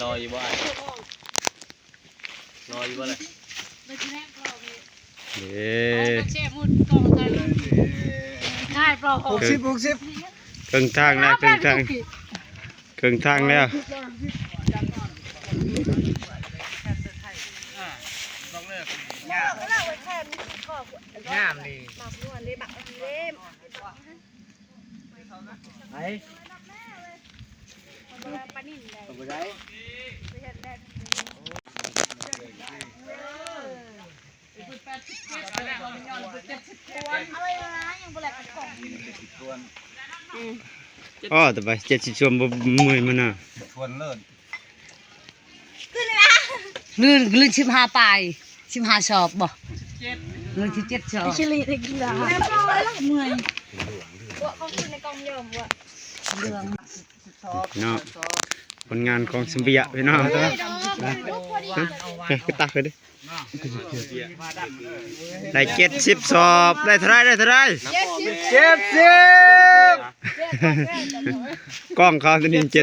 รออยู่บ้านรออยู่บ้านเลยเด้60ครึ่งทางแล้วครึ่งทางแล้วงามนี่ไอ้ปนิ่นเลยอ๋อแต่ไป70 ชั่วโมงมือมันน่ะชวนเลิศลื่น15 ปลาย15 ชอบบ่ลื่น17 ชอบชิลิได้กินแล้วเมื่อยเขาขึ้นในกองเยิมว่ะเนาะผลงานของสมบิยะพี่น้องไปตักเลยดิได้70 สอบได้เท่าไรกล้องเขาตัวนี้70 70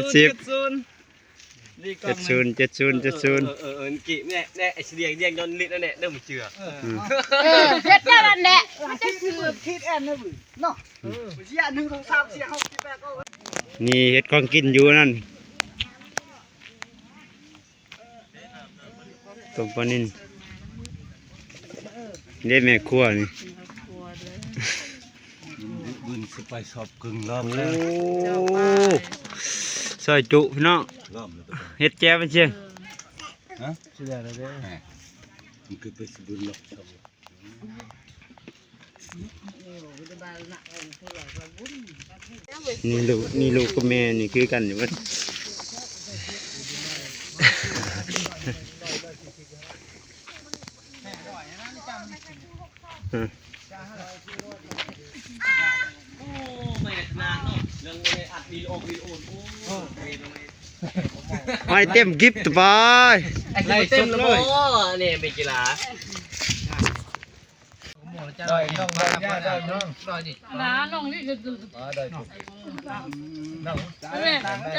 กี่เนี่ยไอ้เสียงย้อนลิ้นนั่นแหละเริ่มเชื่อเจ็ดแล้วนั่นแหละนี่เฮ็ดของกินอยู่นั่นต้มปลานิ่นนี่แม่ครัวนี่บุญสไปสอบกึ่งรอบ โอ้ แล้ว ซอยจุพี่น้อง รอบแล้ว เฮ็ดแจ่วมันเชียง ฮะชื่ออะไรเด้อมันคือไปสบุญหรอกนี่ลูกกับแม่นี่คือกันอยู่ว่าไม่เต็มกิฟต์ไปไล่เต็มเลยเนี่ยเป็นกีฬาได้น้องได้น้องน้องนี่จะดูได้น้อง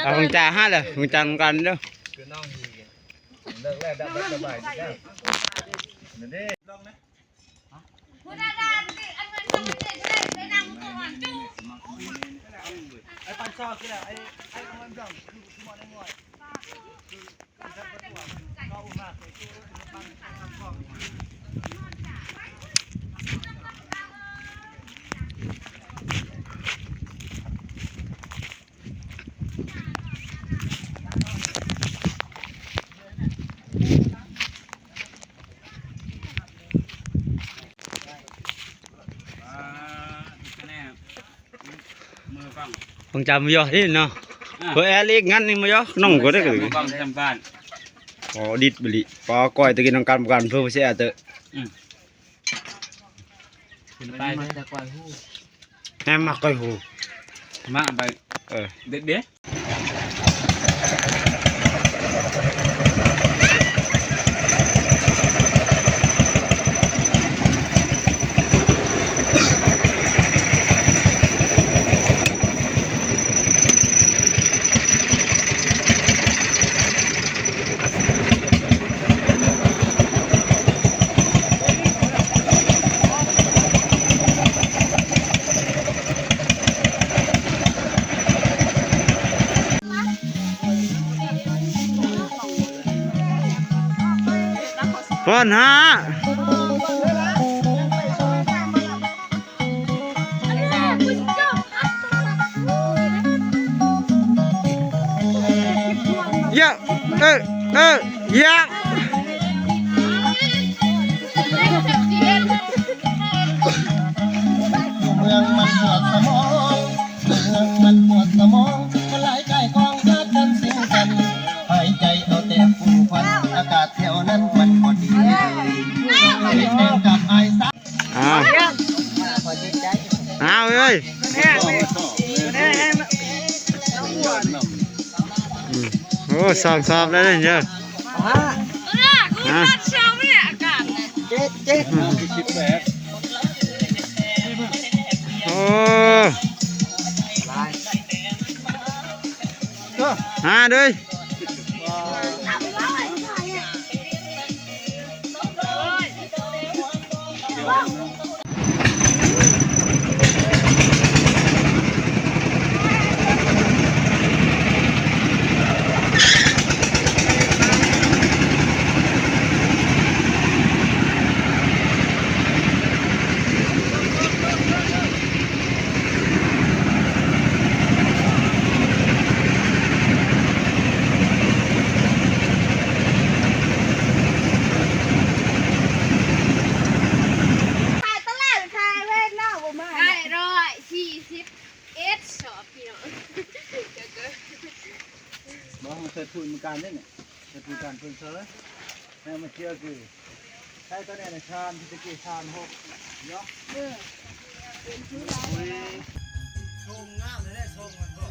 เอาของจ่าห้าเลยของจ่ากันเด้อคือน้องเลิกแล้วดับสบายดีจ้ะนั่นดิลองนะไอ้ปันชอบคืออะไรไอ้กำลังจังคือมอได้ง่อยก็อุ้มมาตัวปันทำข้อของจ่าไม่ยอที่เนาะเพื่อแอร์เล็กงั้นนี่ไม่ยอน้องก็ได้เลย บ้านจำบ้าน อ๋อดิดบลิปอก้อยตะกินน้องการประกันเพื่อเสียเตอะไปจะกวาดหู แม่มักก้อยหู มาไปเด็ดป้อนฮะเยอะเยอะเมืองมันปวดสมองมันหลายใจกองญาติกันสิ่งกันหายใจเอาแต่ฝุ่นควันอากาศแถวนั้นมันพอดีแดงกับไอ้ซักเอาเอ้ยโอ้สอบแล้วเนี่ยเยอะโอ้ด้วย เสร็จพูดเหมือนกันเนี่ยเสร็จพูดกันเพิ่งเสร็จแม่มาเชื่อคือใช่ตอนนี้ในชานที่ตะกี้ชานหกเนาะชงงามเลยชงมันก็